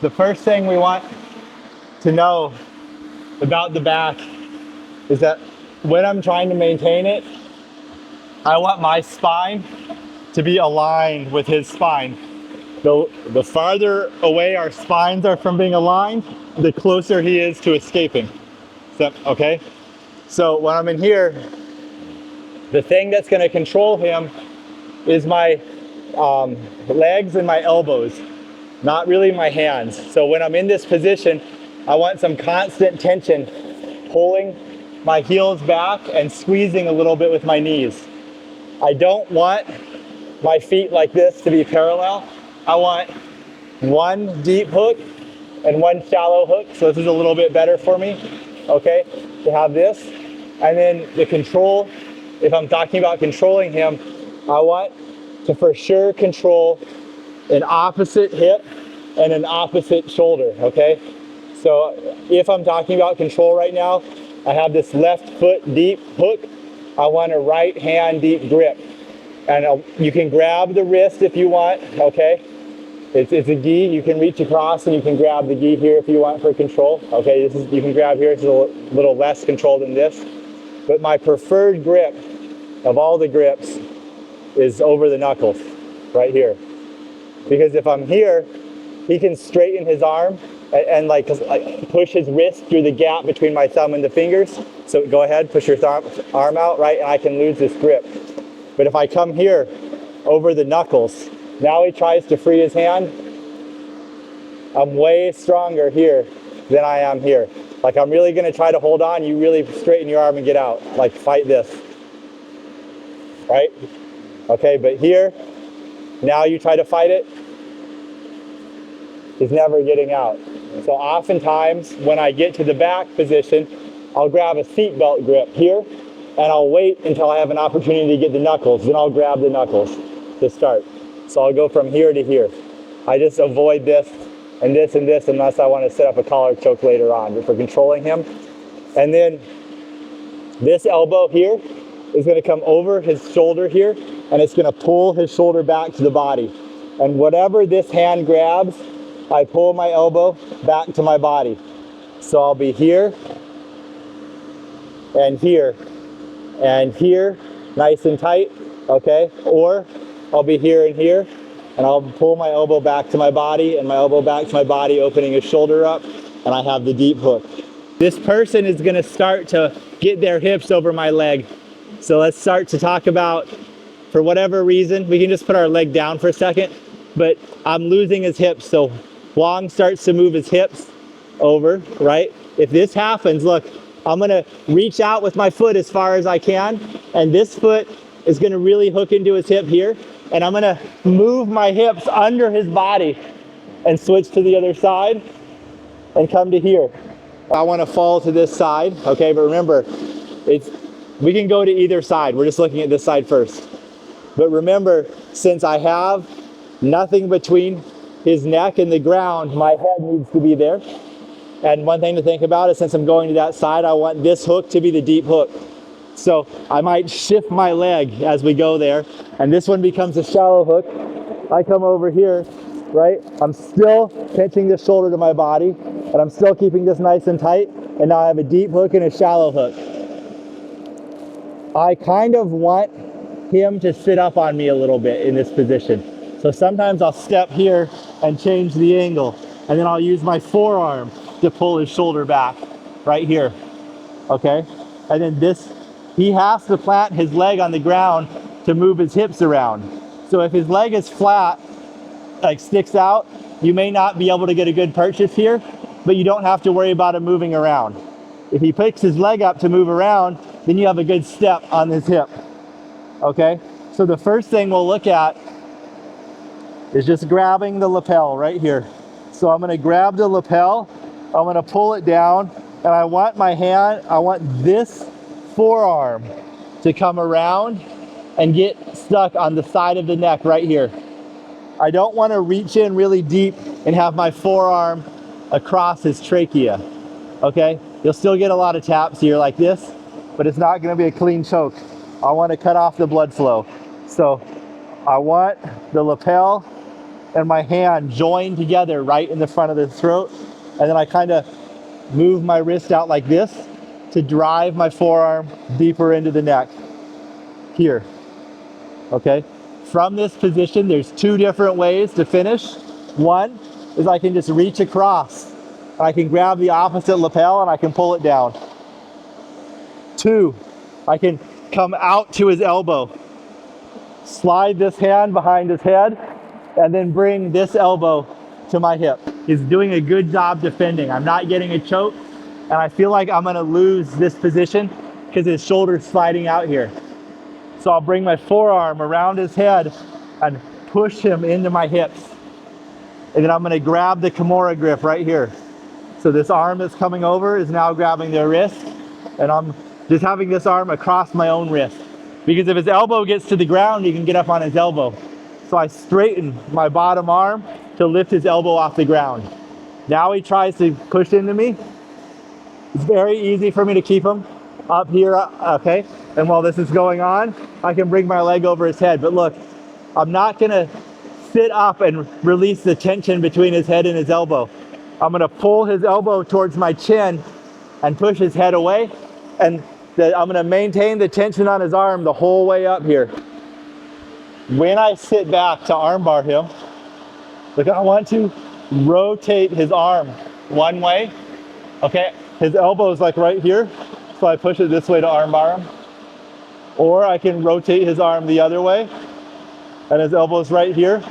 The first thing we want to know about the back is that when I'm trying to maintain it, I want my spine to be aligned with his spine. The farther away our spines are from being aligned, the closer he is to escaping. Okay? So when I'm in here, the thing that's going to control him is my legs and my elbows, not really my hands. So when I'm in this position, I want some constant tension, pulling my heels back and squeezing a little bit with my knees. I don't want my feet like this to be parallel. I want one deep hook and one shallow hook. So this is a little bit better for me, okay, to have this. And then the control, if I'm talking about controlling him, I want to for sure control an opposite hip and an opposite shoulder, okay? So if I'm talking about control right now, I have this left foot deep hook. I want a right hand deep grip. And you can grab the wrist if you want, okay? It's a gi, you can reach across and you can grab the gi here if you want for control. Okay, you can grab here, it's a little less control than this. But my preferred grip of all the grips is over the knuckles, right here. Because if I'm here, he can straighten his arm and like push his wrist through the gap between my thumb and the fingers. So go ahead, push your arm out, right? And I can lose this grip. But if I come here over the knuckles, now he tries to free his hand. I'm way stronger here than I am here. Like I'm really gonna try to hold on, you really straighten your arm and get out. Like fight this, right? Okay, but here, now you try to fight it, he's never getting out. So oftentimes when I get to the back position, I'll grab a seatbelt grip here and I'll wait until I have an opportunity to get the knuckles, then I'll grab the knuckles to start. So I'll go from here to here. I just avoid this and this and this unless I want to set up a collar choke later on, but for controlling him. And then this elbow here is going to come over his shoulder here and it's going to pull his shoulder back to the body. And whatever this hand grabs, I pull my elbow back to my body. So I'll be here and here and here, nice and tight, okay? Or I'll be here and here, and I'll pull my elbow back to my body and my elbow back to my body, opening his shoulder up, and I have the deep hook. This person is gonna start to get their hips over my leg. So let's start to talk about, for whatever reason, we can just put our leg down for a second, but I'm losing his hips, so Wong starts to move his hips over, right? If this happens, look, I'm gonna reach out with my foot as far as I can, and this foot is gonna really hook into his hip here, and I'm gonna move my hips under his body and switch to the other side and come to here. I wanna fall to this side, okay, but remember, we can go to either side. We're just looking at this side first. But remember, since I have nothing between his neck and the ground, my head needs to be there. And one thing to think about is since I'm going to that side, I want this hook to be the deep hook. So I might shift my leg as we go there, and this one becomes a shallow hook. I come over here, right? I'm still pinching this shoulder to my body, and I'm still keeping this nice and tight, and now I have a deep hook and a shallow hook. I kind of want him to sit up on me a little bit in this position. So sometimes I'll step here and change the angle, and then I'll use my forearm to pull his shoulder back right here, okay? And then this, he has to plant his leg on the ground to move his hips around. So if his leg is flat, like sticks out, you may not be able to get a good purchase here, but you don't have to worry about him moving around. If he picks his leg up to move around, then you have a good step on his hip, okay? So the first thing we'll look at is just grabbing the lapel right here. So I'm gonna grab the lapel, I'm gonna pull it down, and I want my hand, I want this forearm to come around and get stuck on the side of the neck right here. I don't want to reach in really deep and have my forearm across his trachea, okay? You'll still get a lot of taps here like this, but it's not going to be a clean choke. I want to cut off the blood flow. So I want the lapel and my hand join together right in the front of the throat. And then I kind of move my wrist out like this to drive my forearm deeper into the neck. Here, okay? From this position, there's two different ways to finish. One is I can just reach across. I can grab the opposite lapel and I can pull it down. Two, I can come out to his elbow, slide this hand behind his head, and then bring this elbow to my hip. He's doing a good job defending. I'm not getting a choke, and I feel like I'm gonna lose this position because his shoulder's sliding out here. So I'll bring my forearm around his head and push him into my hips. And then I'm gonna grab the Kimura grip right here. So this arm that's coming over is now grabbing their wrist, and I'm just having this arm across my own wrist. Because if his elbow gets to the ground, he can get up on his elbow. So I straighten my bottom arm to lift his elbow off the ground. Now he tries to push into me. It's very easy for me to keep him up here, okay? And while this is going on, I can bring my leg over his head. But look, I'm not gonna sit up and release the tension between his head and his elbow. I'm gonna pull his elbow towards my chin and push his head away. And I'm gonna maintain the tension on his arm the whole way up here. When I sit back to armbar him, look, I want to rotate his arm one way, okay? His elbow is like right here, so I push it this way to armbar him. Or I can rotate his arm the other way, and his elbow is right here,